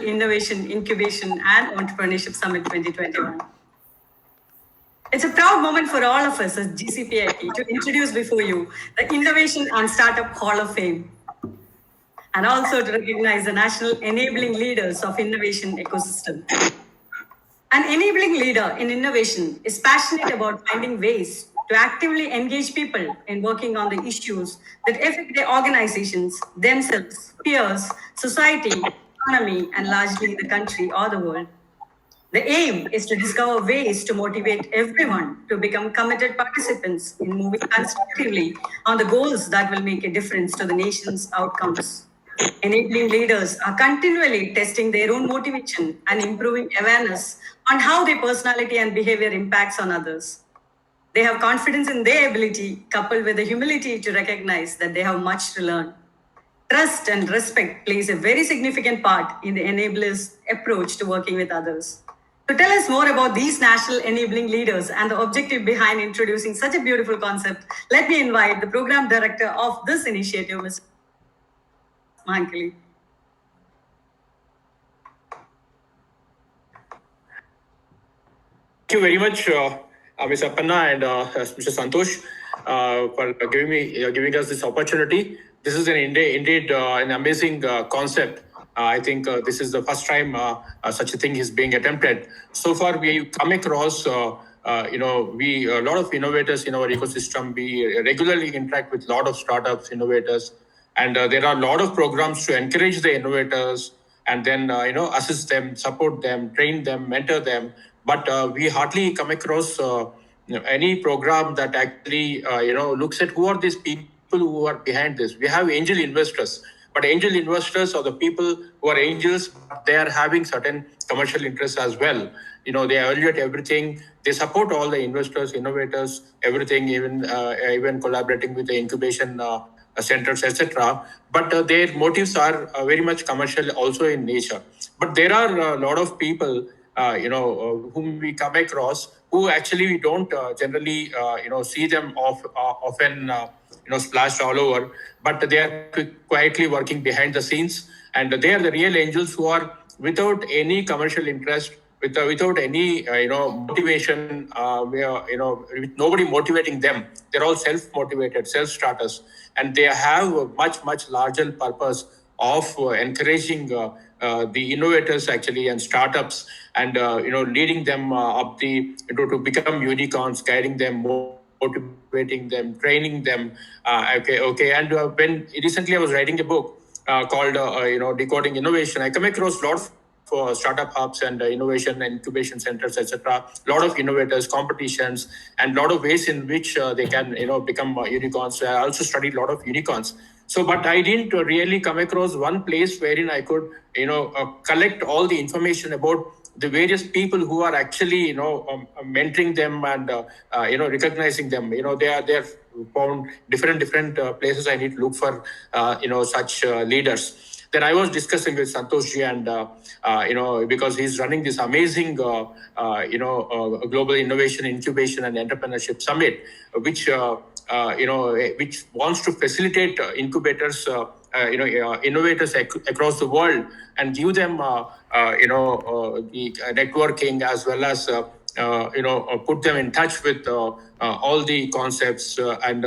Innovation, Incubation and Entrepreneurship Summit 2021. It's a proud moment for all of us as GCPIT to introduce before you the Innovation and Startup Hall of Fame, and also to recognize the national enabling leaders of innovation ecosystem. An enabling leader in innovation is passionate about finding ways to actively engage people in working on the issues that affect their organizations, themselves, peers, society, economy, and largely the country or the world. The aim is to discover ways to motivate everyone to become committed participants in moving constructively on the goals that will make a difference to the nation's outcomes. Enabling leaders are continually testing their own motivation and improving awareness on how their personality and behavior impacts on others. They have confidence in their ability, coupled with the humility to recognize that they have much to learn. Trust and respect plays a very significant part in the enabler's approach to working with others. To tell us more about these national enabling leaders and the objective behind introducing such a beautiful concept, let me invite the program director of this initiative, Ms. Mahankali. Thank you very much, Ms. Appanna and Mr. Santosh, for giving us this opportunity. This is indeed an amazing concept. I think this is the first time such a thing is being attempted. So far, we come across we a lot of innovators in our ecosystem. We regularly interact with a lot of startups, innovators, and there are a lot of programs to encourage the innovators and then assist them, support them, train them, mentor them. But we hardly come across any program that actually looks at who are these people who are behind this. We have angel investors, but angel investors are the people who are angels, but they are having certain commercial interests as well. They evaluate everything. They support all the investors, innovators, everything, even collaborating with the incubation centers, etc. But their motives are very much commercial also in nature. But there are a lot of people whom we come across who actually we don't generally see them often splashed all over, but they are quietly working behind the scenes, and they are the real angels who are without any commercial interest, without any motivation, with nobody motivating them. They're all self-motivated, self-starters, and they have a much larger purpose of encouraging the innovators actually and startups, and leading them up to become unicorns, guiding them, motivating them, training them. Okay. And when recently I was writing a book called Decoding Innovation, I come across a lot for startup hubs and innovation and incubation centers, etc. A lot of innovators, competitions, and a lot of ways in which they can become unicorns. I also studied a lot of unicorns. So, but I didn't really come across one place wherein I could collect all the information about the various people who are actually mentoring them and recognizing them. They are found different places. I need to look for such leaders. Then I was discussing with Santosh ji, and because he's running this amazing global innovation, incubation, and entrepreneurship summit, which which wants to facilitate incubators, innovators across the world, and give them the networking, as well as put them in touch with all the concepts and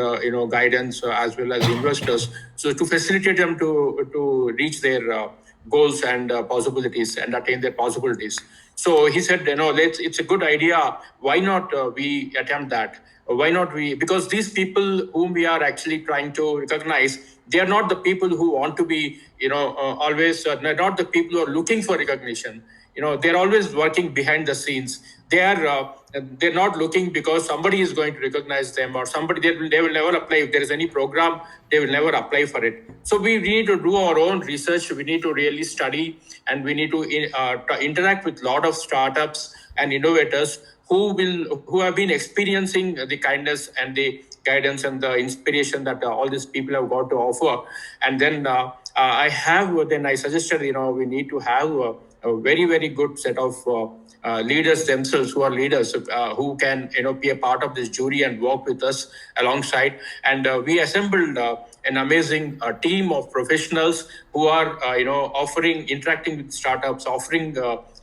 guidance, as well as investors, so to facilitate them to reach their goals and possibilities and attain their possibilities. So he said, it's a good idea. Why not we attempt that? Why not we? Because these people whom we are actually trying to recognize, they are not the people who want to be, always. They're not the people who are looking for recognition. They're always working behind the scenes. They're not looking because somebody is going to recognize them, or somebody they will never apply. If there is any program, they will never apply for it. So we need to do our own research. We need to really study, and we need to interact with a lot of startups and innovators who have been experiencing the kindness and the guidance and the inspiration that all these people have got to offer. And then I suggested, we need to have a very, very good set of leaders themselves, who are leaders, who can be a part of this jury and work with us alongside. And we assembled an amazing team of professionals who are offering, interacting with startups, offering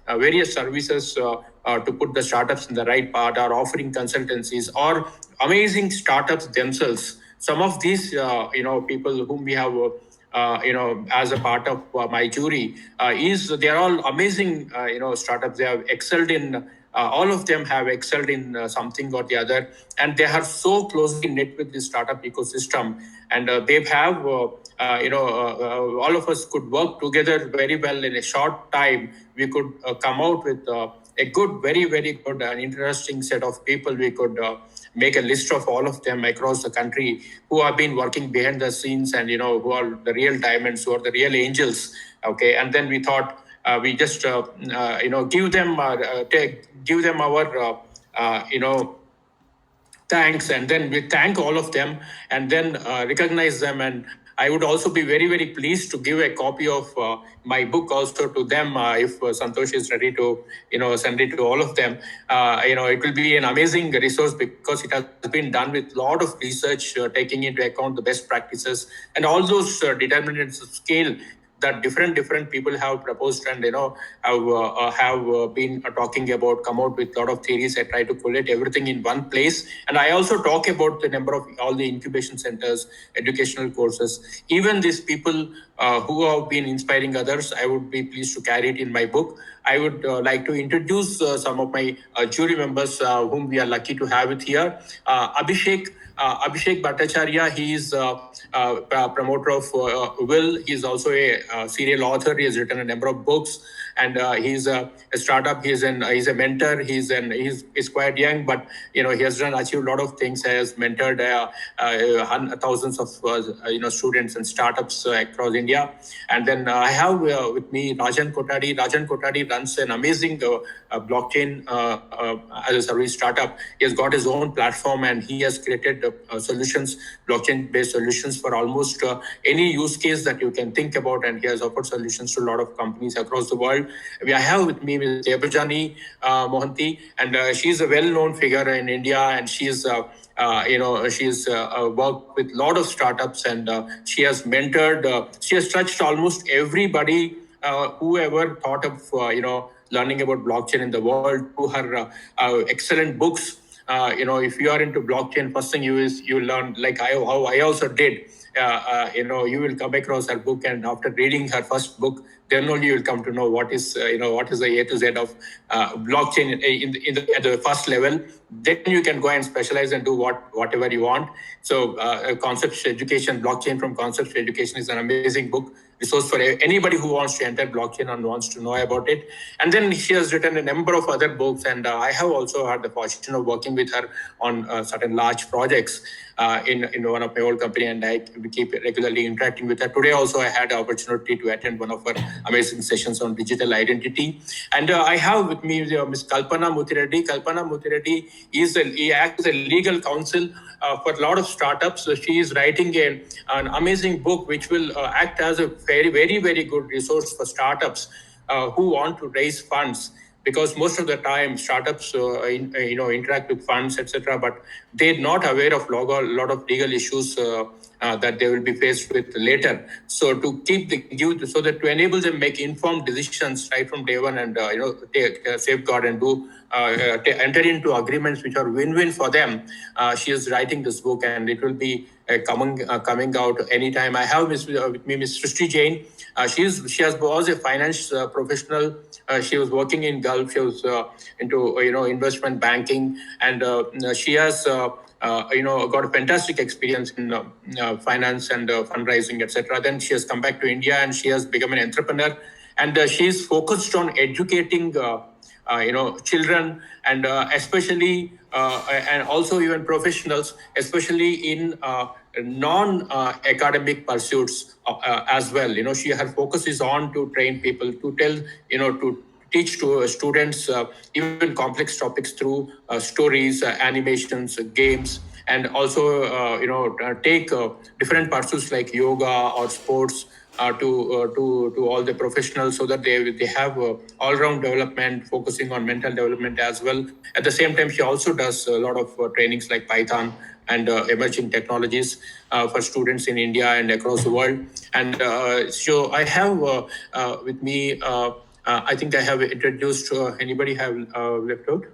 various services to put the startups in the right path, are offering consultancies, or amazing startups themselves. Some of these people whom we have as a part of my jury, they are all amazing, startups. They have excelled in, all of them have excelled in something or the other, and they are so closely knit with the startup ecosystem, and they have, all of us could work together very well. In a short time, we could come out with a good, very, very good and interesting set of people. We could make a list of all of them across the country who have been working behind the scenes, and who are the real diamonds, who are the real angels. Okay, and then we thought we just give them our thanks, and then we thank all of them, and then recognize them. And I would also be very, very pleased to give a copy of my book also to them, if Santosh is ready to send it to all of them. It will be an amazing resource, because it has been done with a lot of research, taking into account the best practices and all those determinants of scale that different people have proposed, and have been talking about, come out with a lot of theories. I try to collate everything in one place, and I also talk about the number of all the incubation centers, educational courses, even these people who have been inspiring others. I would be pleased to carry it in my book. I would like to introduce some of my jury members whom we are lucky to have it here. Abhishek Bhattacharya, he is a promoter of Will. He is also a serial author. He has written a number of books, and he's a startup. He's a mentor. He's quite young, but he has achieved a lot of things. He has mentored thousands of students and startups across India. And then I have with me Rajan Kotadi. Rajan Kotadi runs an amazing blockchain as a service startup. He has got his own platform, and he has created solutions, blockchain-based solutions for almost any use case that you can think about, and he has offered solutions to a lot of companies across the world. I have with me Ms. Debajani Mohanty, and she's a well-known figure in India, and she's she's worked with a lot of startups, and she has mentored, she has touched almost everybody who ever thought of learning about blockchain in the world, through her excellent books. If you are into blockchain, first thing you learn, like how I also did. You will come across her book, and after reading her first book, then only you will come to know what is what is the A to Z of blockchain at the first level. Then you can go and specialize and do whatever you want. So, concepts education, blockchain from concepts to education, is an amazing book, resource for anybody who wants to enter blockchain and wants to know about it. And then she has written a number of other books, and I have also had the fortune of working with her on certain large projects in one of my old company, and we keep regularly interacting with her. Today also I had the opportunity to attend one of her amazing sessions on digital identity. And I have with me Ms. Kalpana Muthireddy. Kalpana Muthireddy acts as a legal counsel for a lot of startups. So she is writing an amazing book which will act as a very, very, very good resource for startups who want to raise funds, because most of the time startups interact with funds, etc., but they're not aware of a lot of legal issues that they will be faced with later. So to so that to enable them make informed decisions right from day one, and take safeguard and do enter into agreements which are win-win for them. She is writing this book, and it will be coming out anytime. I have with me Ms. Srishti Jain. She was a finance professional. She was working in Gulf. She was into investment banking, and she has got a fantastic experience in finance and fundraising, etc. Then she has come back to India, and she has become an entrepreneur, and she is focused on educating children, and especially and also even professionals, especially in non-academic pursuits as well. Her focus is on to train people, to tell, to teach to students even complex topics through stories, animations, games, and also take different pursuits like yoga or sports to all the professionals, so that they have all-round development, focusing on mental development as well. At the same time, she also does a lot of trainings like Python and emerging technologies for students in India and across the world. And so I have with me, I think I have introduced, anybody have left out?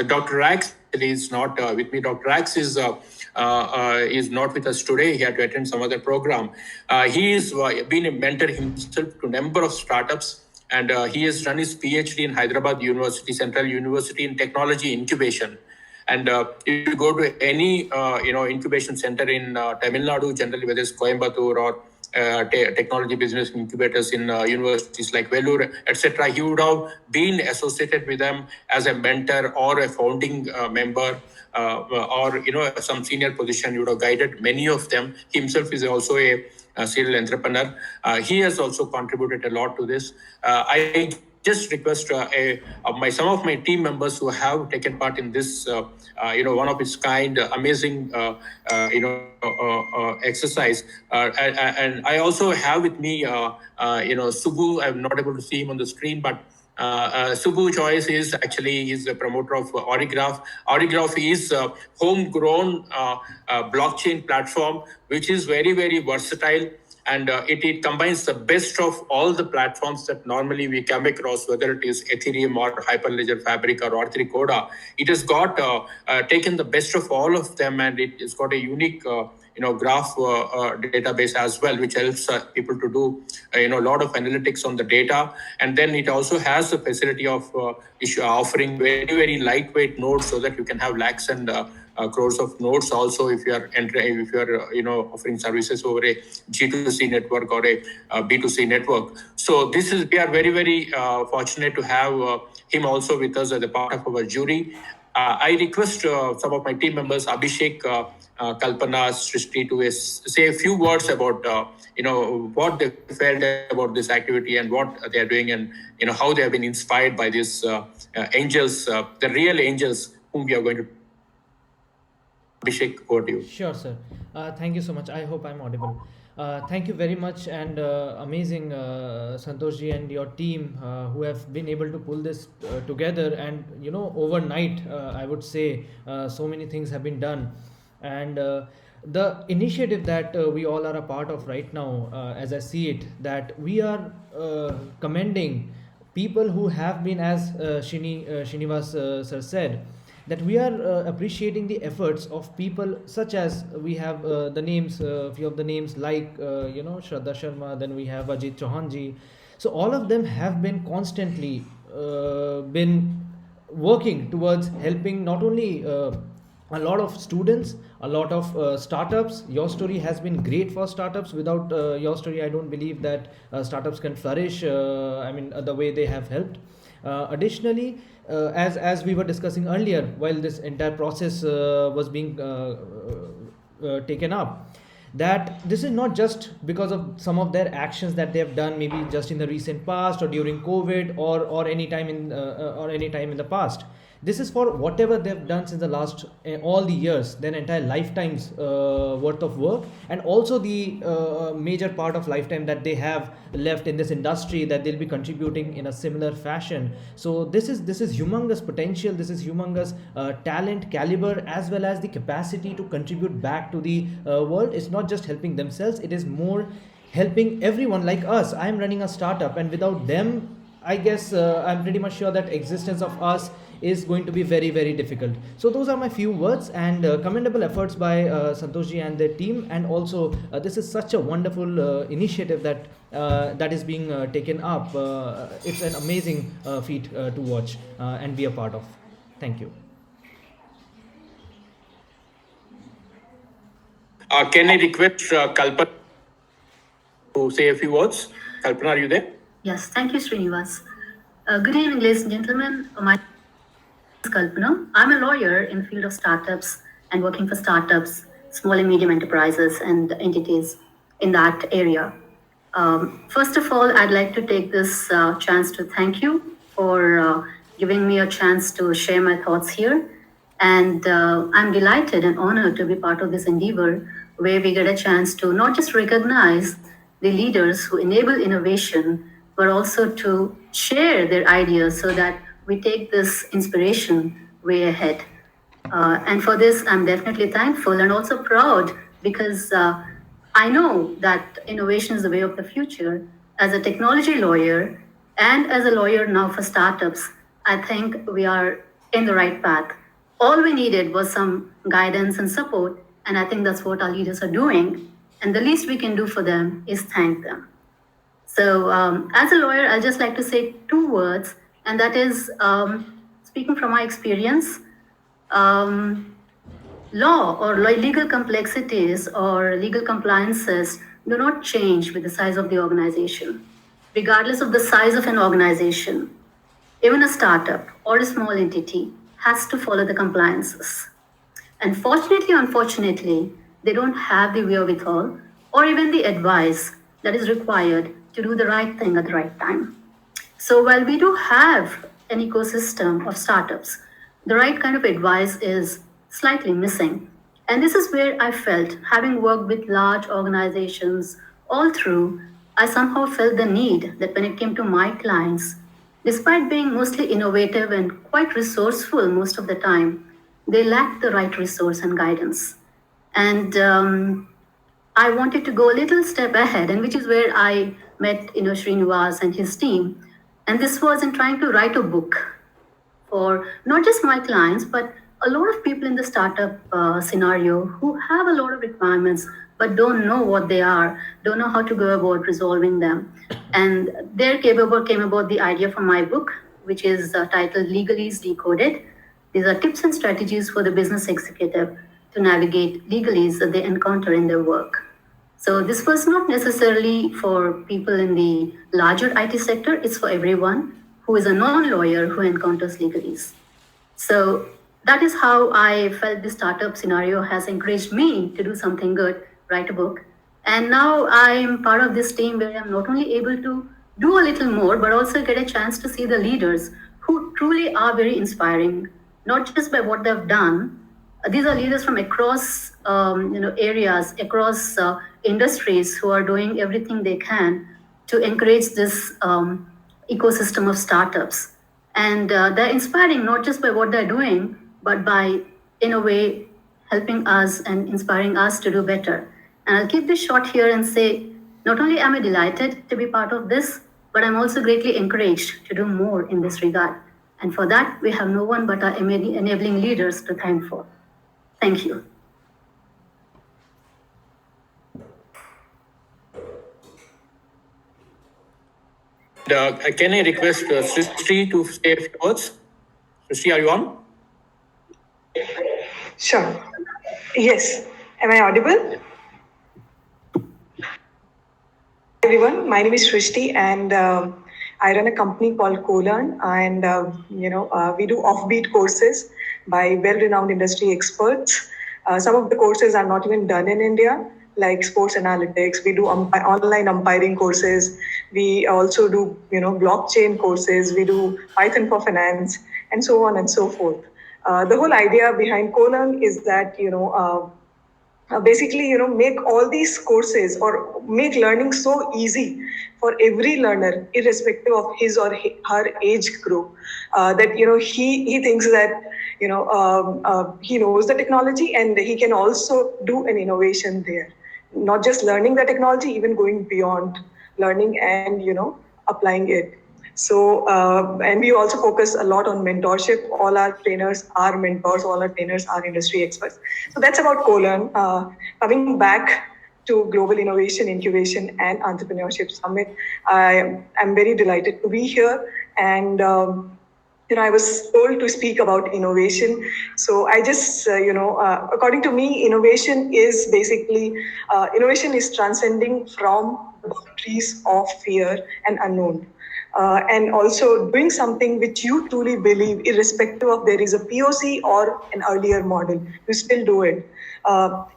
Dr. Rax is not with me. Dr. Rax is not with us today. He had to attend some other program. He has been a mentor himself to a number of startups, and he has done his PhD in Hyderabad University, Central University in Technology Incubation. And if you go to any incubation center in Tamil Nadu, generally whether it's Coimbatore or technology business incubators in universities like Vellore, etc., he would have been associated with them as a mentor or a founding member, or some senior position. You would have guided many of them. He himself is also a serial entrepreneur. He has also contributed a lot to this. I just request some of my team members who have taken part in this, one of its kind, amazing, exercise. And I also have with me, Subbu. I'm not able to see him on the screen, but Subbu Joyce is actually he's the promoter of Origraph. Origraph is a homegrown blockchain platform, which is very, very versatile. And it combines the best of all the platforms that normally we come across, whether it is Ethereum or Hyperledger Fabric or R3 Coda. It has got taken the best of all of them, and it has got a unique graph database as well, which helps people to do a lot of analytics on the data. And then it also has the facility of offering very, very lightweight nodes, so that you can have lakhs and crores of nodes also if you are offering services over a G2C network or a B2C network. So we are very, very fortunate to have him also with us as a part of our jury. I request some of my team members, Abhishek, Kalpana, Srishti, to say a few words about what they felt about this activity and what they are doing, and how they have been inspired by these angels, the real angels whom we are going to. Abhishek, over to you. Sure, sir. Thank you so much. I hope I'm audible. Thank you very much, and amazing, Santoshji and your team, who have been able to pull this together. And overnight, I would say, so many things have been done. And the initiative that we all are a part of right now, as I see it, that we are commending people who have been, as Srinivas sir said, that we are appreciating the efforts of people such as we have the names, few of the names like Shraddha Sharma, then we have Ajit Chauhanji. So all of them have been constantly been working towards helping not only a lot of students, a lot of startups. Your story has been great for startups. Without your story, I don't believe that startups can flourish, the way they have helped. Additionally, as we were discussing earlier, while this entire process was being taken up, that this is not just because of some of their actions that they have done, maybe just in the recent past or during COVID or any time in the past. This is for whatever they've done since the last all the years, their entire lifetimes worth of work, and also the major part of lifetime that they have left in this industry, that they'll be contributing in a similar fashion. So this is humongous potential. This is humongous talent caliber, as well as the capacity to contribute back to the world. It's not just helping themselves; it is more helping everyone like us. I am running a startup, and without them, I guess I'm pretty much sure that existence of us is going to be very, very difficult. So those are my few words, and commendable efforts by Santoshji and their team. And also this is such a wonderful initiative that is being taken up. It's an amazing feat to watch and be a part of. Thank you. Can I request Kalpana to say a few words? Kalpana, are you there? Yes, thank you, Srinivas. Good evening, ladies and gentlemen. My name is Kalpana. I'm a lawyer in the field of startups and working for startups, small and medium enterprises and entities in that area. First of all, I'd like to take this chance to thank you for giving me a chance to share my thoughts here. And I'm delighted and honored to be part of this endeavor where we get a chance to not just recognize the leaders who enable innovation, but also to share their ideas so that we take this inspiration way ahead. And for this, I'm definitely thankful and also proud because I know that innovation is the way of the future. As a technology lawyer and as a lawyer now for startups, I think we are in the right path. All we needed was some guidance and support, and I think that's what our leaders are doing. And the least we can do for them is thank them. So, as a lawyer, I'd just like to say two words, and that is speaking from my experience. Law or legal complexities or legal compliances do not change with the size of the organization. Regardless of the size of an organization, even a startup or a small entity has to follow the compliances. And fortunately, unfortunately, they don't have the wherewithal or even the advice that is required to do the right thing at the right time. So while we do have an ecosystem of startups, the right kind of advice is slightly missing. And this is where I felt, having worked with large organizations all through, I somehow felt the need that when it came to my clients, despite being mostly innovative and quite resourceful most of the time, they lacked the right resource and guidance. And I wanted to go a little step ahead, and which is where I met Srinivas and his team. And this was in trying to write a book for not just my clients, but a lot of people in the startup scenario who have a lot of requirements but don't know what they are, don't know how to go about resolving them. And there came about the idea for my book, which is titled Legalese Decoded. These are tips and strategies for the business executive to navigate legalese that they encounter in their work. So this was not necessarily for people in the larger IT sector, it's for everyone who is a non-lawyer who encounters legalese. So that is how I felt the startup scenario has encouraged me to do something good, write a book. And now I'm part of this team where I'm not only able to do a little more, but also get a chance to see the leaders who truly are very inspiring, not just by what they've done. These are leaders from across areas, across industries who are doing everything they can to encourage this ecosystem of startups. And they're inspiring not just by what they're doing, but by, in a way, helping us and inspiring us to do better. And I'll keep this short here and say, not only am I delighted to be part of this, but I'm also greatly encouraged to do more in this regard. And for that, we have no one but our enabling leaders to thank for. Thank you. Can I request Srishti to say a few words? Srishti, are you on? Sure. Yes. Am I audible? Hi everyone, my name is Srishti and I run a company called CoLearn and we do offbeat courses by well-renowned industry experts. Some of the courses are not even done in India, like sports analytics. We do online umpiring courses. We also do blockchain courses. We do Python for finance and so on and so forth. The whole idea behind CoLearn is that basically make all these courses or make learning so easy for every learner irrespective of his or her age group that he thinks that he knows the technology and he can also do an innovation there, not just learning the technology, even going beyond learning and applying it. So, and we also focus a lot on mentorship. All our trainers are mentors, all our trainers are industry experts. So that's about CoLearn. Coming back to Global Innovation, Incubation and Entrepreneurship Summit, I am very delighted to be here. And, I was told to speak about innovation. So I just, according to me, innovation is basically, innovation is transcending from the boundaries of fear and unknown. And also doing something which you truly believe, irrespective of there is a POC or an earlier model, you still do it.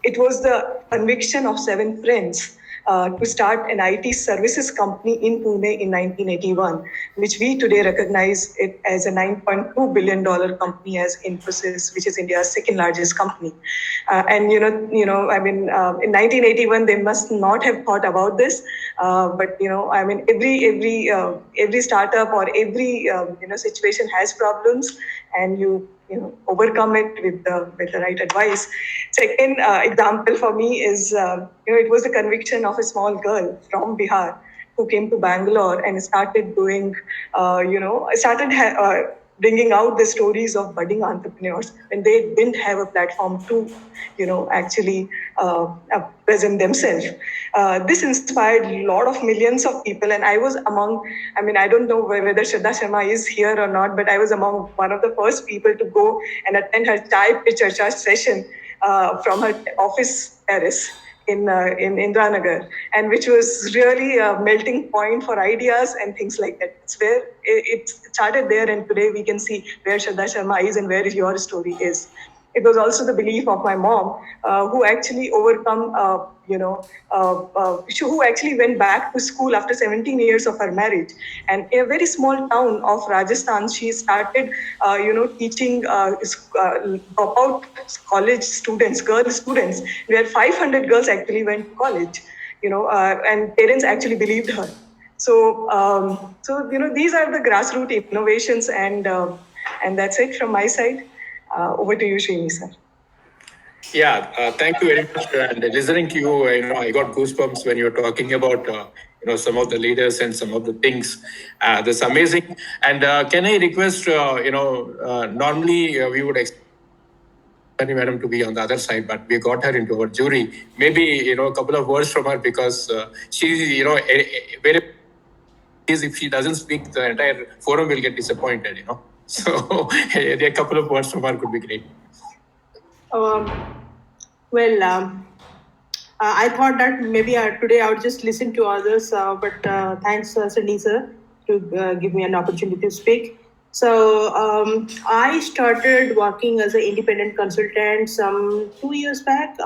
It was the conviction of 7 friends to start an IT services company in Pune in 1981, which we today recognize it as a $9.2 billion company as Infosys, which is India's second largest company. And in 1981 they must not have thought about this, but every startup or every situation has problems, and you overcome it with the right advice. Second example for me is it was the conviction of a small girl from Bihar who came to Bangalore and started doing bringing out the stories of budding entrepreneurs when they didn't have a platform to actually present themselves. This inspired a lot of millions of people, and I was among, I don't know whether Shraddha Sharma is here or not, but I was among one of the first people to go and attend her Chai Pe Charcha session from her office terrace in Indranagar, and which was really a melting point for ideas and things like that. It's where it started there, and today we can see where Shraddha Sharma is and where your story is. It was also the belief of my mom, who actually who actually went back to school after 17 years of her marriage. And in a very small town of Rajasthan, she started, teaching dropout college students, girl students, where 500 girls actually went to college, and parents actually believed her. So these are the grassroots innovations, and that's it from my side. Over to you, Srini, sir. Yeah, thank you very much. And listening to you, I got goosebumps when you were talking about, some of the leaders and some of the things. That's amazing. And can I request, normally we would expect Madam to be on the other side, but we got her into our jury. Maybe, a couple of words from her, because she, very if she doesn't speak, the entire forum will get disappointed, So a couple of words from her could be great. I thought that maybe today I would just listen to others, but thanks, Cindy sir, to give me an opportunity to speak. So I started working as an independent consultant some 2 years back.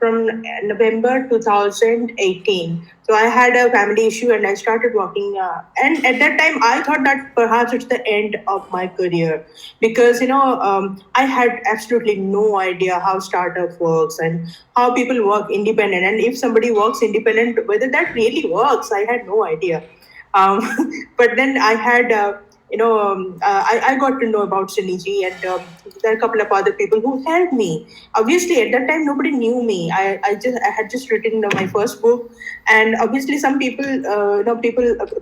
From November 2018. So I had a family issue and I started working. And at that time, I thought that perhaps it's the end of my career, because, I had absolutely no idea how startup works and how people work independent. And if somebody works independent, whether that really works, I had no idea. But then I had... I got to know about Sriniji, and there are a couple of other people who helped me. Obviously, at that time, nobody knew me. I had just written my first book, and obviously, some people,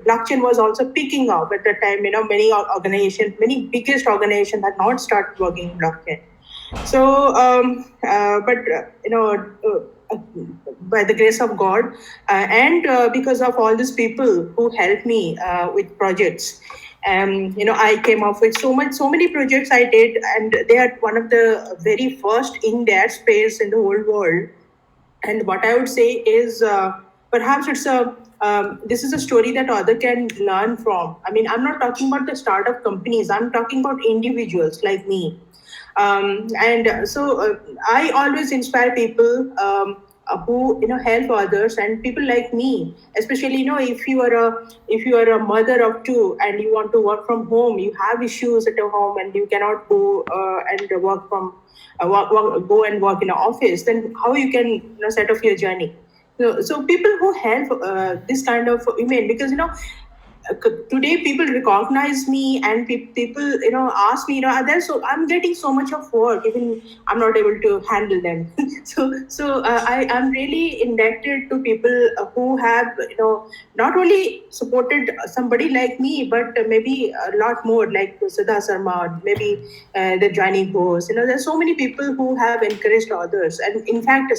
blockchain was also picking up at that time. Many organizations, many biggest organizations had not started working in blockchain. So, by the grace of God, and because of all these people who helped me with projects. I came up with so many projects I did, and they are one of the very first in their space in the whole world. And what I would say is, perhaps this is a story that other can learn from. I'm not talking about the startup companies. I'm talking about individuals like me. So I always inspire people who help others, and people like me, especially if you are a mother of two and you want to work from home, you have issues at your home and you cannot go and work from go and work in an office, then how you can set off your journey. So people who help this kind of women, because today people recognize me, and people ask me, I'm getting so much of work, even I'm not able to handle them. so I'm really indebted to people who have not only supported somebody like me, but maybe a lot more, like Siddha Sarma, maybe the Johnny Ghosh. There's so many people who have encouraged others, and in fact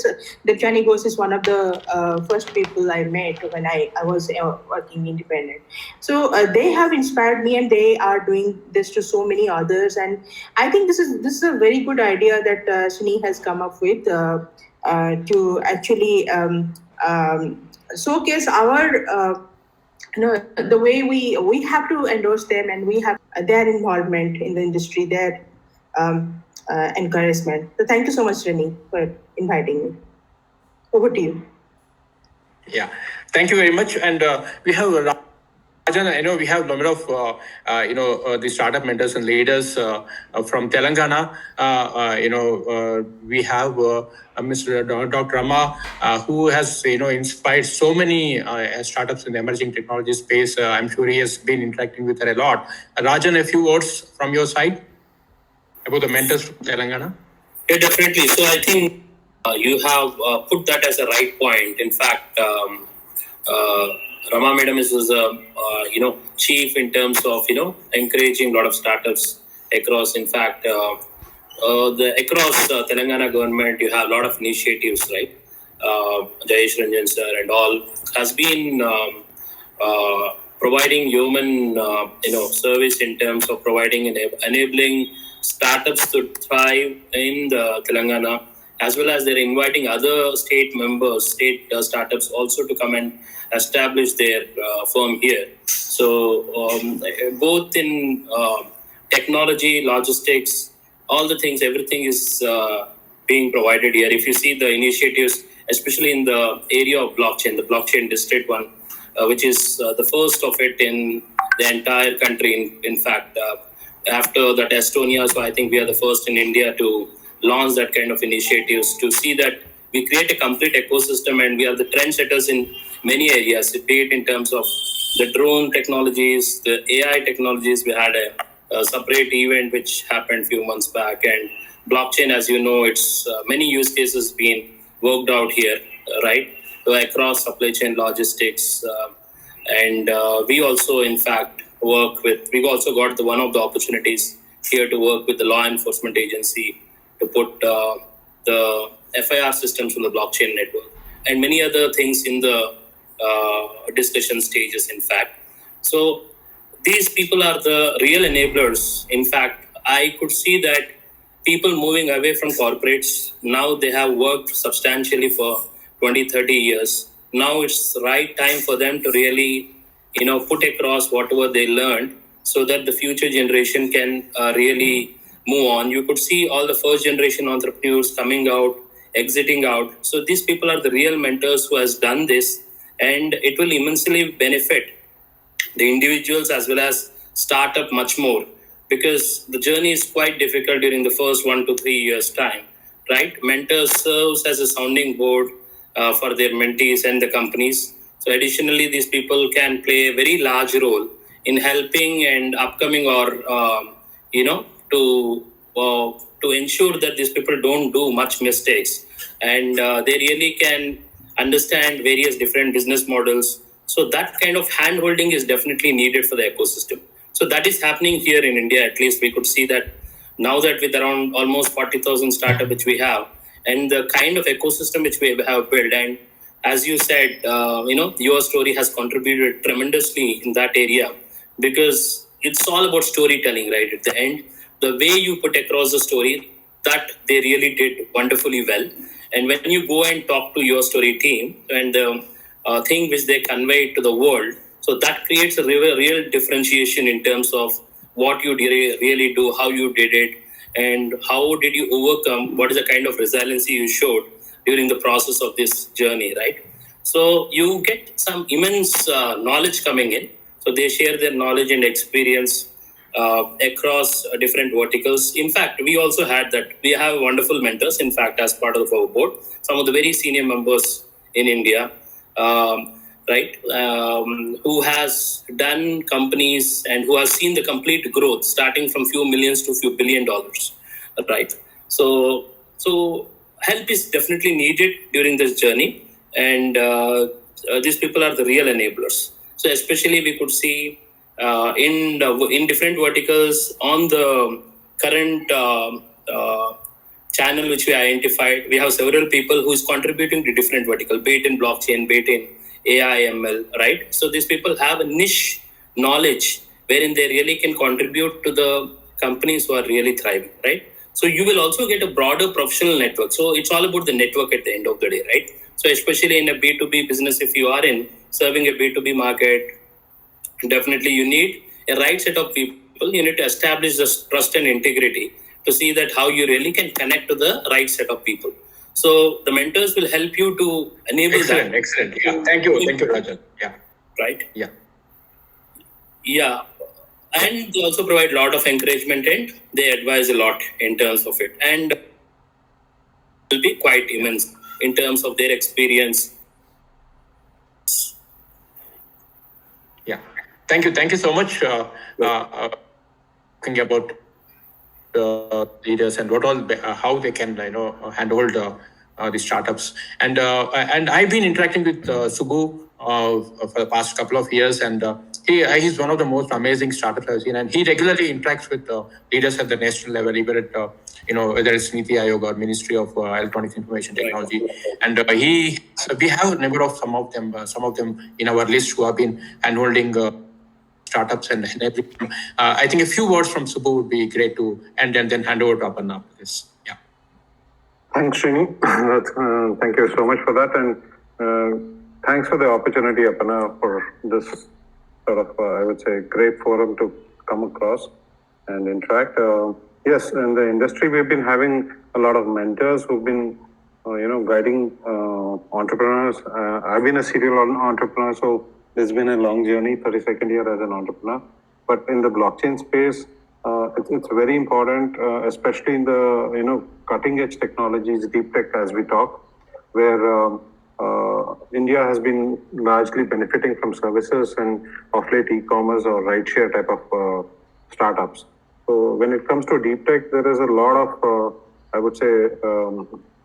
the Johnny Ghosh is one of the first people I met when I was working independent. So they have inspired me, and they are doing this to so many others. And I think this is a very good idea that Shini has come up with to actually showcase our the way we have to endorse them, and we have their involvement in the industry, their encouragement. So thank you so much, Shini, for inviting me. Over to you. Yeah, thank you very much. And we have Rajan. I know we have a number of the startup mentors and leaders from Telangana. We have Mr. Dr. Rama, who has inspired so many startups in the emerging technology space. I'm sure he has been interacting with her a lot. Rajan, a few words from your side about the mentors from Telangana. Yeah, definitely. So I think you have put that as a right point. In fact, uh, Rama Madam is a chief in terms of encouraging a lot of startups across. In fact, across Telangana government, you have a lot of initiatives, right? Jayesh Ranjan sir and all has been providing human service in terms of providing enabling startups to thrive in the Telangana, as well as they're inviting other state members, state startups also to come and establish their firm here. So both in technology, logistics, all the things, everything is being provided here. If you see the initiatives, especially in the area of blockchain, the blockchain district one, which is the first of it in the entire country. In fact, after that Estonia, so I think we are the first in India to launch that kind of initiatives to see that we create a complete ecosystem and we are the trendsetters in many areas, be it in terms of the drone technologies, the AI technologies. We had a separate event which happened a few months back, and blockchain, as you know, it's many use cases being worked out here, right? So across supply chain logistics, and we also, in fact, we've also got one of the opportunities here to work with the law enforcement agency to put the FIR systems on the blockchain network and many other things in the discussion stages, in fact. So these people are the real enablers. In fact, I could see that people moving away from corporates, now they have worked substantially for 20, 30 years. Now it's the right time for them to really, put across whatever they learned so that the future generation can really move on. You could see all the first generation entrepreneurs coming out, exiting out. So these people are the real mentors who has done this, and it will immensely benefit the individuals as well as startup much more, because the journey is quite difficult during the first 1 to 3 years time, right? Mentors serves as a sounding board for their mentees and the companies. So additionally, these people can play a very large role in helping and upcoming or to ensure that these people don't do much mistakes, and they really can understand various different business models. So that kind of hand holding is definitely needed for the ecosystem. So that is happening here in India. At least we could see that now, that with around almost 40,000 startup which we have, and the kind of ecosystem which we have built. And as you said, your story has contributed tremendously in that area, because it's all about storytelling, right? At the end, the way you put across the story, that they really did wonderfully well. And when you go and talk to your story team and the thing which they convey to the world, so that creates a real differentiation in terms of what you really do, how you did it, and how did you overcome, what is the kind of resiliency you showed during the process of this journey, right? So you get some immense knowledge coming in. So they share their knowledge and experience across different verticals. In fact, we also had that. We have wonderful mentors, in fact, as part of our board. Some of the very senior members in India, right, who has done companies and who has seen the complete growth starting from few millions to few $1 billion, right? So help is definitely needed during this journey, and these people are the real enablers. So especially we could see in different verticals on the current channel which we identified, we have several people who is contributing to different vertical, be it in blockchain, be it in AI, ML, right? So these people have a niche knowledge wherein they really can contribute to the companies who are really thriving, right? So you will also get a broader professional network. So it's all about the network at the end of the day, right? So especially in a B2B business, if you are in serving a B2B market, definitely you need a right set of people. You need to establish this trust and integrity to see that how you really can connect to the right set of people. So the mentors will help you to enable Excellent, that. excellent. Yeah, thank you, Rajan. Yeah, Right? yeah. Yeah. And they also provide a lot of encouragement and they advise a lot in terms of it. And will be quite immense in terms of their experience. Yeah, thank you so much. Talking about leaders and what all how they can handhold the startups, and I've been interacting with Subbu for the past couple of years, and he's one of the most amazing startups I've seen, and he regularly interacts with leaders at the national level, even at whether it's Niti Aayog or Ministry of Electronics Information Technology, and we have a number of some of them in our list who have been handholding startups and everything. I think a few words from Subbu would be great to, and then hand over to Aparna after this. Yeah. Thanks, Srini. Thank you so much for that, and thanks for the opportunity, Aparna, for this sort of, I would say, great forum to come across and interact. Yes, in the industry, we've been having a lot of mentors who've been, guiding entrepreneurs. I've been a serial entrepreneur, so it's been a long journey, 32nd year as an entrepreneur. But in the blockchain space, it's very important, especially in the cutting edge technologies, deep tech, as we talk, where India has been largely benefiting from services and of late e-commerce or rideshare type of startups. So when it comes to deep tech, there is a lot of, I would say,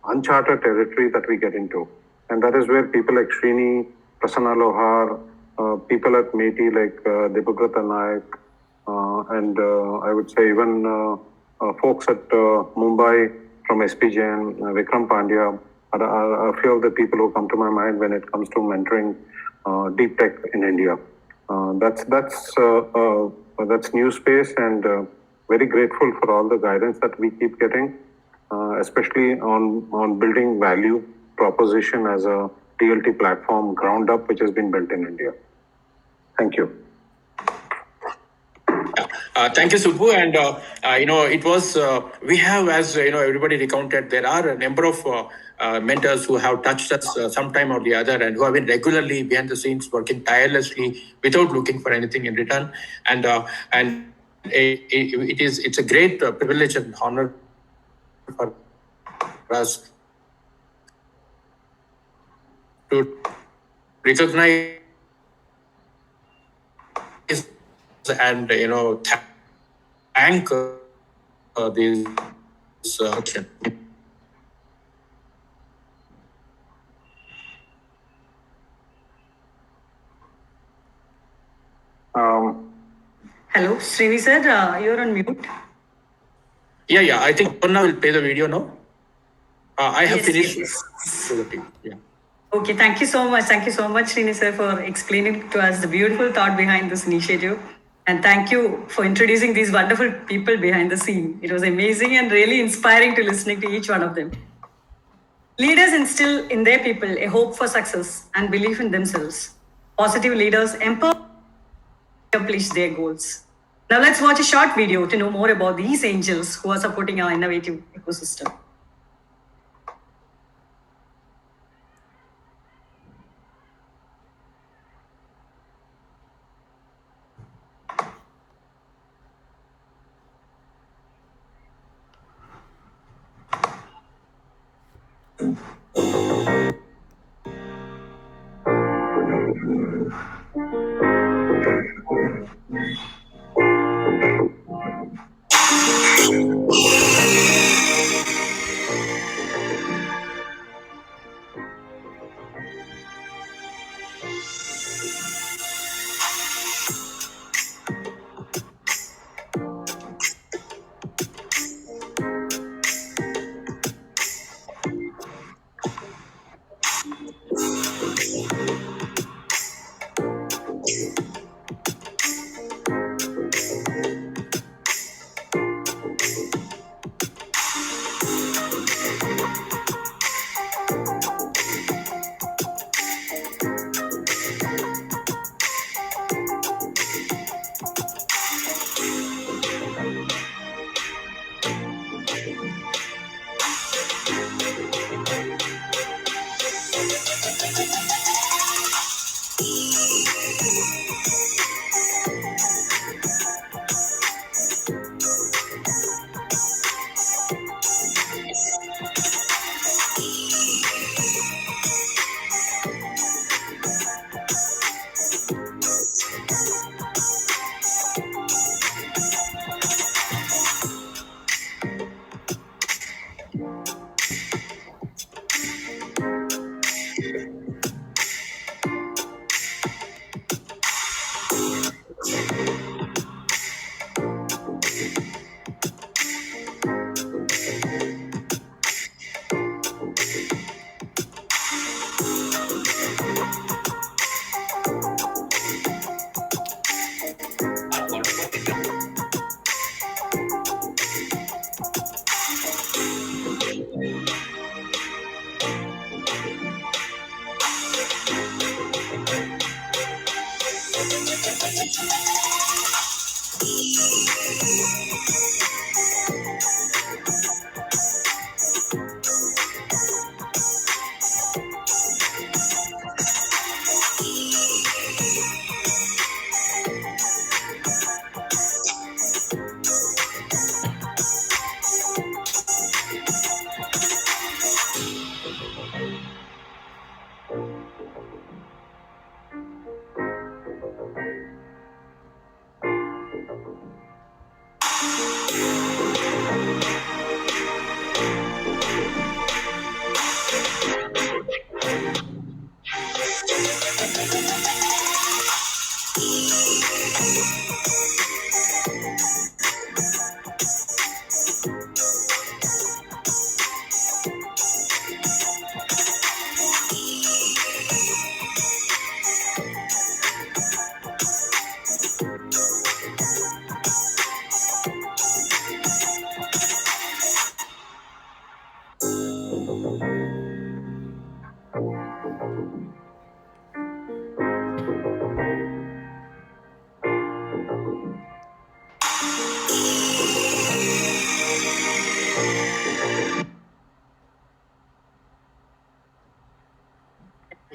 uncharted territory that we get into. And that is where people like Srini, Prasanna Lohar, people at METI like Debabrata Nayak, and I would say even folks at Mumbai from SPJN, Vikram Pandya, are a few of the people who come to my mind when it comes to mentoring deep tech in India. That's new space, and very grateful for all the guidance that we keep getting, especially on building value proposition as a DLT platform ground up, which has been built in India. Thank you. Thank you, Subbu. And it was we have, as everybody recounted, there are a number of mentors who have touched us sometime or the other, and who have been regularly behind the scenes working tirelessly without looking for anything in return. And it's a great privilege and honor for us to recognize and thank this action. Hello, Srini sir, you're on mute. Yeah. I think Aparna will play the video now. I have Yes, finished. yes. Yeah. Okay, thank you so much. Thank you so much, Srini sir, for explaining to us the beautiful thought behind this initiative. And thank you for introducing these wonderful people behind the scene. It was amazing and really inspiring to listening to each one of them. Leaders instill in their people a hope for success and belief in themselves. Positive leaders empower accomplish their goals. Now let's watch a short video to know more about these angels who are supporting our innovative ecosystem.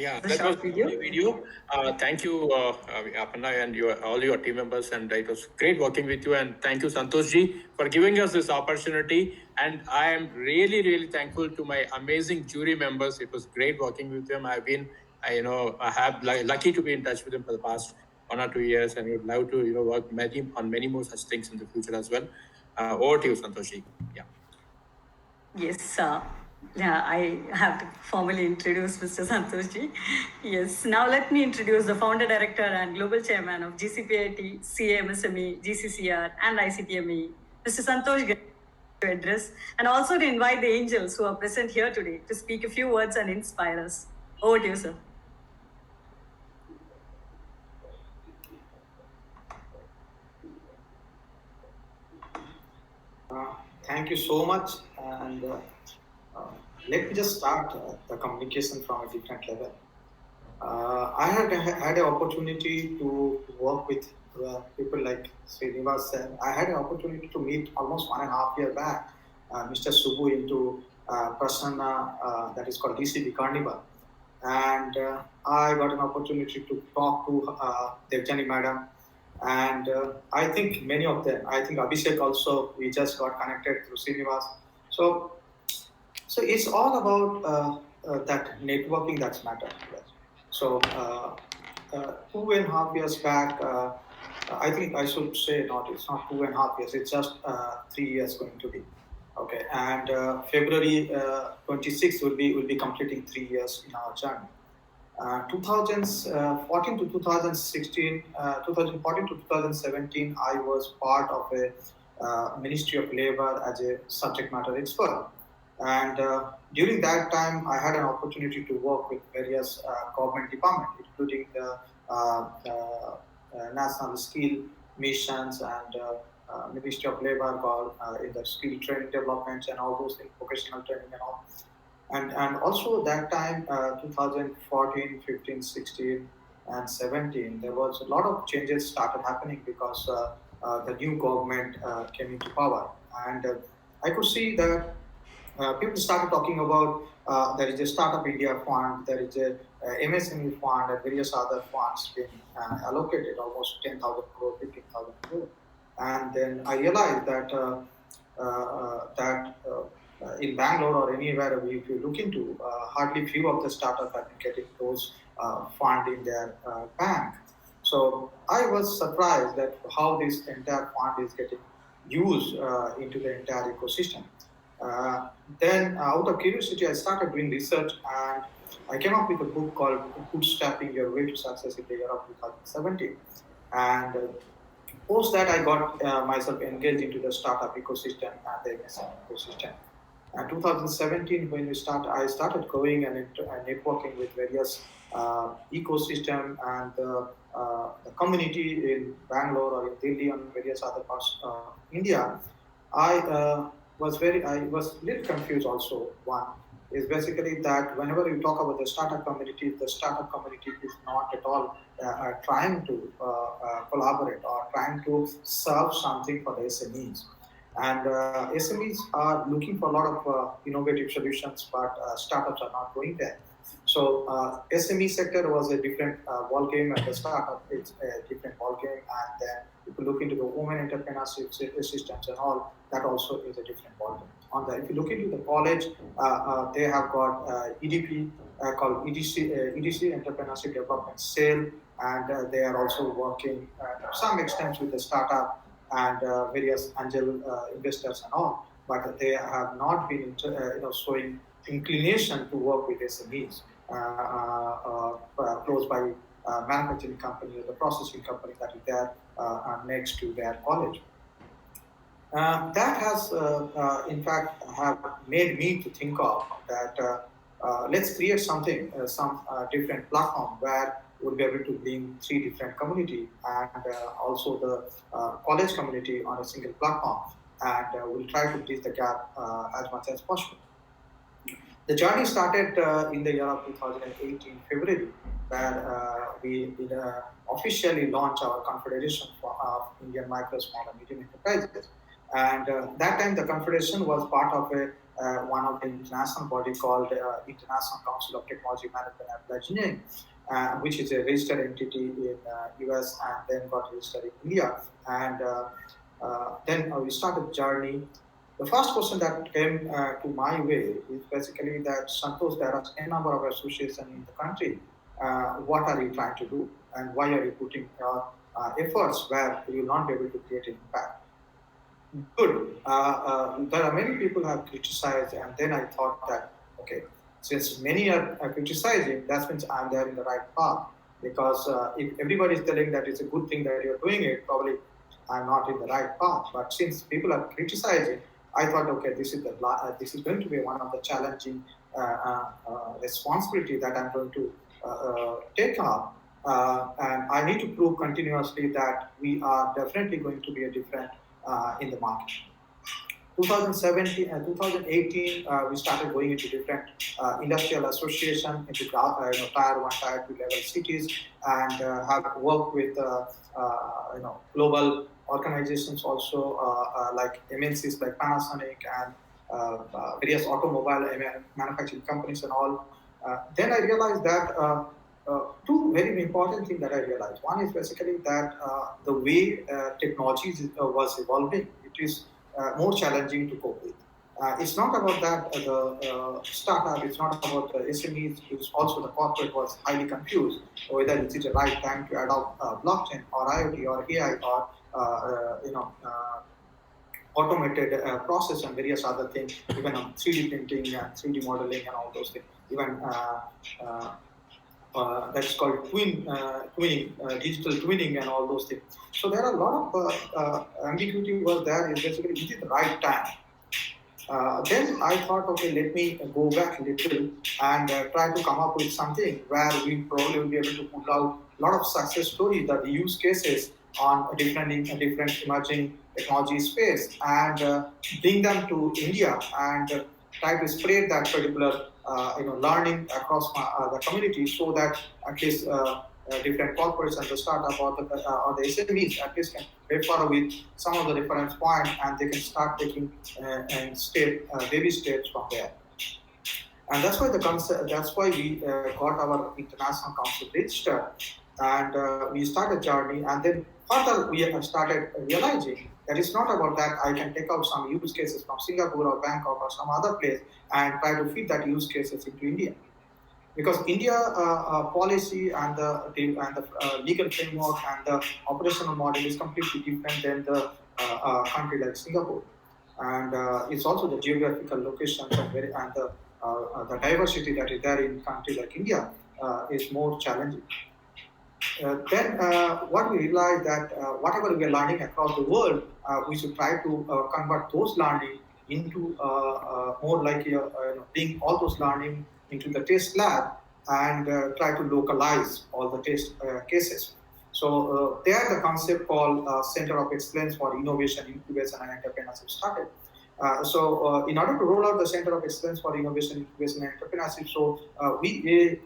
Yeah, The that short was video. the video. Thank you, Aparna, and all your team members, and it was great working with you. And thank you, Santosh ji, for giving us this opportunity. And I am really, really thankful to my amazing jury members. It was great working with them. I have lucky to be in touch with them for the past 1 or 2 years, and would love to, work on many more such things in the future as well. Over to you, Santosh ji. Yeah. Yes, yeah, I have to formally introduce Mr. Santosh ji. Yes, now let me introduce the founder, director, and global chairman of GCPIT, CAMSME, GCCR, and ICTME, Mr. Santosh to address, and also to invite the angels who are present here today to speak a few words and inspire us. Over to you, sir. Thank you so much. And let me just start the communication from a different level. I had an opportunity to work with people like Srinivas said. I had an opportunity to meet almost 1.5 years back Mr. Subbu into Prasanna that is called DCB Carnival. And I got an opportunity to talk to Devjani madam. And I think many of them, I think Abhishek also, we just got connected through Srinivas. So it's all about that networking that's matter. So 2.5 years back, I think I should say it's not 2.5 years, it's just 3 years going to be. Okay, and February 26th will be completing 3 years in our journey. 2014 to 2016, 2014 to 2017, I was part of a Ministry of Labor as a subject matter expert. And during that time, I had an opportunity to work with various government departments, including the National Skill Missions and Ministry of Labor in the skill training developments and all those things, vocational training and all. And also that time, 2014, 15, 16, and 17, there was a lot of changes started happening because the new government came into power. And I could see that people started talking about there is a Startup India fund, there is a MSME fund, and various other funds being allocated, almost 10,000 crore, 15,000 crore. And then I realized that in Bangalore or anywhere, if you look into, hardly few of the startups have been getting those fund in their bank. So I was surprised that how this entire fund is getting used into the entire ecosystem. Then, out of curiosity, I started doing research and I came up with a book called Bootstrapping Your Way to Success in the year of 2017. And post that, I got myself engaged into the startup ecosystem and the MSME ecosystem. And 2017, when I started going and networking with various ecosystem and the community in Bangalore or in Delhi and various other parts of India. I was a little confused also. One, is basically that whenever you talk about the startup community is not at all trying to collaborate or trying to serve something for the SMEs. And SMEs are looking for a lot of innovative solutions, but startups are not going there. So SME sector was a different ball game, and the startup is a different ball game. And then if you look into the women entrepreneurship systems and all, that also is a different ball game. If you look into the college, they have got EDP called EDC Entrepreneurship Development Cell, and they are also working to some extent with the startup and various angel investors and all, but they have not been showing inclination to work with SMEs close by manufacturing company or the processing company that is there next to their college. That has, in fact, have made me to think of that let's create something, some different platform where we'll be able to bring 3 different community and also the college community on a single platform, and we'll try to bridge the gap as much as possible. The journey started in the year of 2018, February, where we officially launched our Confederation for Indian Micro, Small and Medium Enterprises. And that time the Confederation was part of one of the international body called International Council of Technology Management and Applied Engineering, which is a registered entity in US and then got registered in India. And then we started the journey. The first question that came to my way is basically that, Santosh, there are a number of associations in the country. What are you trying to do? And why are you putting your efforts where you will not be able to create an impact? Good. There are many people who have criticized, and then I thought that, okay, since many are criticizing, that means I'm there in the right path. Because if everybody is telling that it's a good thing that you're doing it, probably I'm not in the right path. But since people are criticizing, I thought, okay, this is going to be one of the challenging responsibility that I'm going to take up. And I need to prove continuously that we are definitely going to be a different in the market. 2018, we started going into different industrial association into tier 1, tier 2 level cities, and have worked with global organizations also like MNCs like Panasonic and various automobile manufacturing companies and all. Then I realized that 2 very important things that I realized. One is basically that the way technology was evolving, it is more challenging to cope with. It's not about that the startup, it's not about the SMEs, it's also the corporate was highly confused whether it is the right time to adopt blockchain or IoT or AI or automated process and various other things, even on 3D printing and 3D modeling and all those things. Even that's called twinning, digital twinning and all those things. So there are a lot of ambiguity was there. Is basically, is it the right time? Then I thought, okay, let me go back a little and try to come up with something where we probably will be able to pull out a lot of success stories, the use cases on a different emerging technology space, and bring them to India and try to spread that particular learning across the community, so that at least different corporates and the startup or the SMEs at least can refer with some of the reference points, and they can start taking baby steps from there. And that's why that's why we got our international council registered, and we started journey. And then further we started realizing that it's not about that I can take out some use cases from Singapore or Bangkok or some other place and try to fit that use cases into India. Because India policy and the legal framework and the operational model is completely different than the country like Singapore, and it's also the geographical locations and the diversity that is there in country like India is more challenging. Then what we realized that whatever we are learning across the world, we should try to convert those learning into more like bring all those learning into the test lab and try to localize all the test cases. So there the concept called Center of Excellence for Innovation, Incubation and Entrepreneurship started. So in order to roll out the Center of Excellence for Innovation, Incubation and Entrepreneurship, so we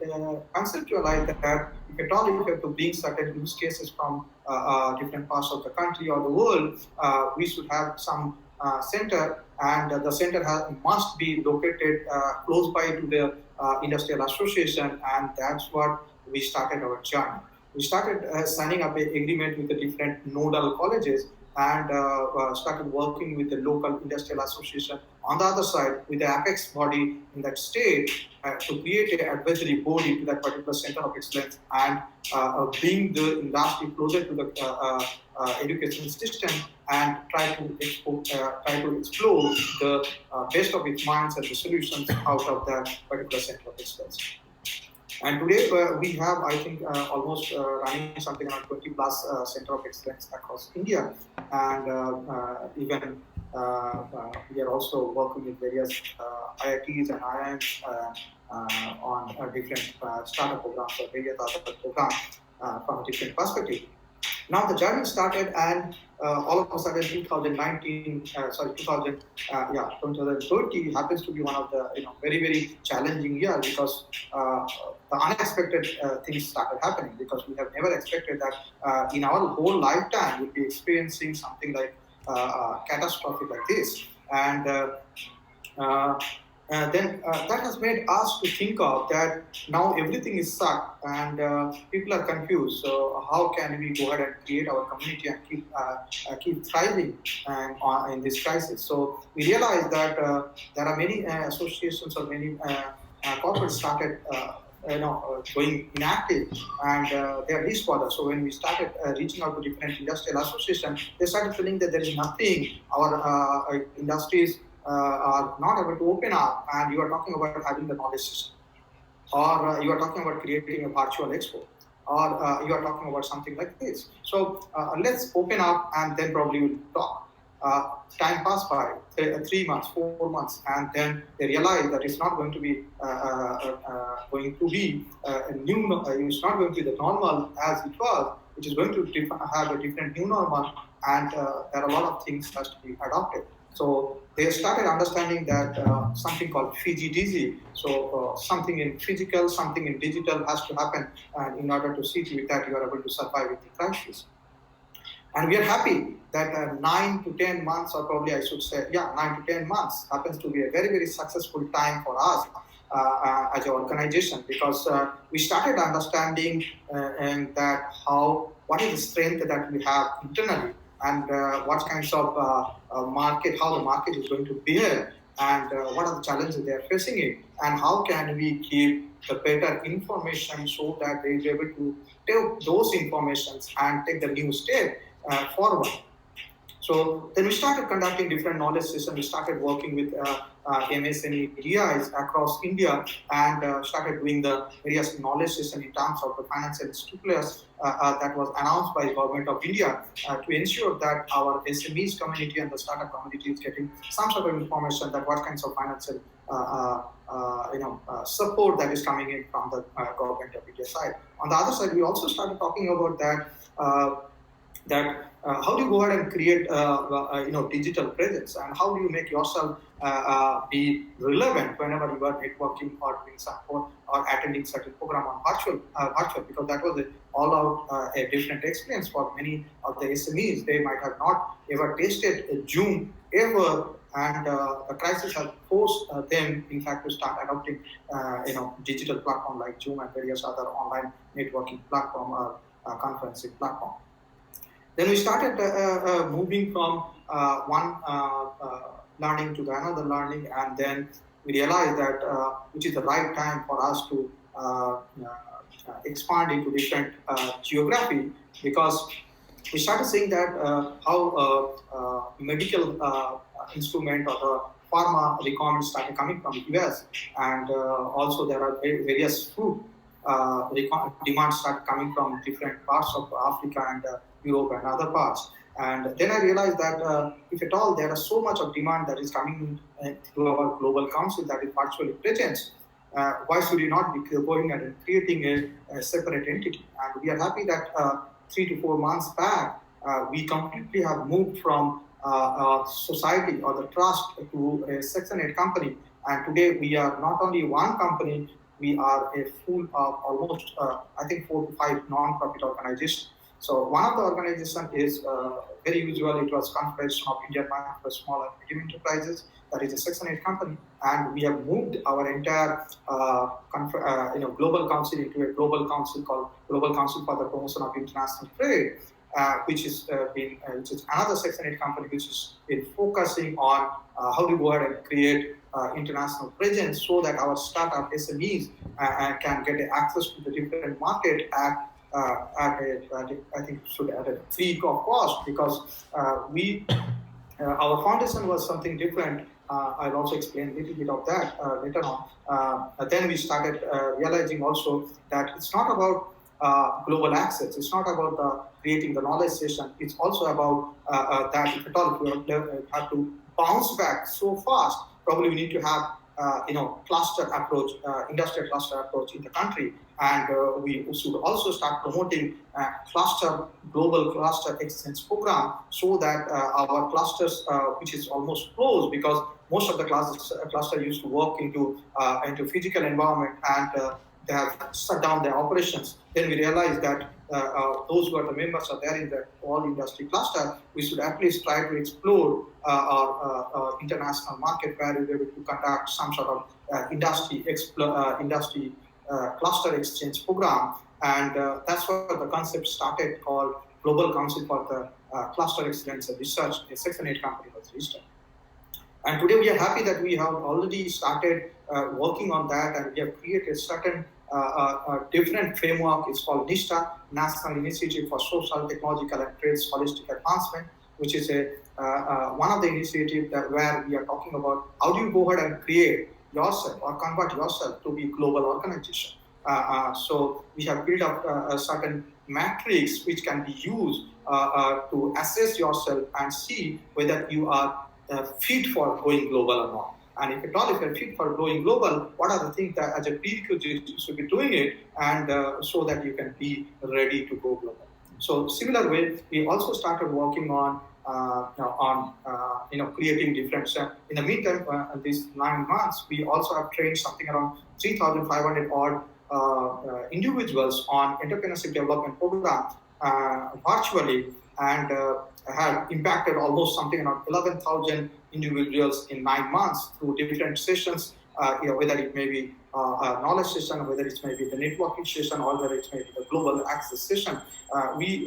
conceptualize that if at all you have to bring certain use cases from different parts of the country or the world, we should have some center, and the center must be located close by to the industrial association, and that's what we started our journey. We started signing up an agreement with the different nodal colleges and started working with the local industrial association on the other side with the apex body in that state to create an advisory body to that particular center of excellence and bring the industry closer to the education system and try to explore the best of its minds and the solutions out of that particular center of excellence. And today we have, I think, almost running something around 20 plus center of excellence across India, and even we are also working with various IITs and IIMs on different startup programs or various other programs from a different perspective. Now the journey started, and all of a sudden 2030 happens to be one of the very challenging years because the unexpected things started happening, because we have never expected that in our whole lifetime we'll be experiencing something like catastrophe like this, and then that has made us to think of that now everything is stuck and people are confused. So how can we go ahead and create our community and keep thriving in this crisis? So we realized that there are many associations or many corporates started going inactive, and they are least further. So when we started reaching out to different industrial associations, they started feeling that there is nothing. Our industries are not able to open up, and you are talking about having the knowledge system, or you are talking about creating a virtual expo, or you are talking about something like this. So let's open up, and then probably we'll talk. Time passed by, 3 months, 4 months, and then they realize that it's not going to be a new. It's not going to be the normal as it was. It is going to have a different new normal, and there are a lot of things that has to be adopted. So they started understanding that something called FIGI-DIGI, so something in physical, something in digital has to happen in order to see to it that you are able to survive with the crisis. And we are happy that 9 to 10 months, or probably I should say, 9 to 10 months happens to be a very successful time for us as an organization, because we started understanding that what is the strength that we have internally, and what kinds of how the market is going to behave, and what are the challenges they are facing it, and how can we keep the better information so that they are able to take those informations and take the new step forward. So then we started conducting different knowledge sessions. We started working with MSME DIs across India, and started doing the various knowledge sessions in terms of the financial stimulus that was announced by the government of India to ensure that our SMEs community and the startup community is getting some sort of information that what kinds of financial support that is coming in from the government of India side. On the other side, we also started talking about that how do you go ahead and create digital presence, and how do you make yourself be relevant whenever you are networking or doing support or attending certain program on virtual, because that was all out a different experience for many of the SMEs. They might have not ever tasted a Zoom ever, and the crisis has forced them, in fact, to start adopting digital platform like Zoom and various other online networking platform or conferencing platform. Then we started moving from one learning to the another learning, and then we realized that which is the right time for us to expand into different geography, because we started seeing that how medical instrument or the pharma requirements started coming from the US, and also there are various food demands start coming from different parts of Africa and Europe and other parts. And then I realized that if at all there is so much of demand that is coming through our global council that is virtually present, why should we not be going and creating a separate entity? And we are happy that 3 to 4 months back, we completely have moved from society or the trust to a Section 8 company. And today we are not only one company, we are a full of almost, I think, 4 to 5 non-profit organizations. So one of the organizations is very usual. It was Confederation of Indian Bank for Small and Medium Enterprises. That is a Section 8 company, and we have moved our entire global council into a global council called Global Council for the Promotion of International Trade, which is another Section 8 company which is been focusing on how to go ahead and create international presence so that our startup SMEs can get access to the different market at I think should at a free cost, because our foundation was something different. I'll also explain a little bit of that later on. Then we started realizing also that it's not about global access. It's not about creating the knowledge session. It's also about that if at all we have to bounce back so fast, probably we need to have cluster approach, industrial cluster approach in the country, and we should also start promoting global cluster exchange program, so that our clusters, which is almost closed, because most of the cluster used to work into physical environment, and they have shut down their operations. Then we realized that those who are the members are there in the all industry cluster. We should at least try to explore our international market, where we will conduct some sort of industry cluster exchange program, and that's where the concept started, called Global Council for the Cluster Excellence and Research. A Section 8 company was registered. And today we are happy that we have already started working on that, and we have created certain different framework. It's called NISTA, National Initiative for Social, Technological and Trades Holistic Advancement, which is one of the initiatives where we are talking about how do you go ahead and create yourself or convert yourself to be global organization. So we have built up a certain matrix which can be used to assess yourself and see whether you are fit for going global or not. And if at all, if you're fit for going global, what are the things that as a prerequisite you should be doing it, and so that you can be ready to go global. So similar way, we also started working on creating different stuff. In the meantime, these 9 months, we also have trained something around 3,500 odd individuals on entrepreneurship development program virtually, and have impacted almost something around 11,000 individuals in 9 months through different sessions, whether it may be a knowledge session, whether it may be the networking session, or whether it may be the global access session. We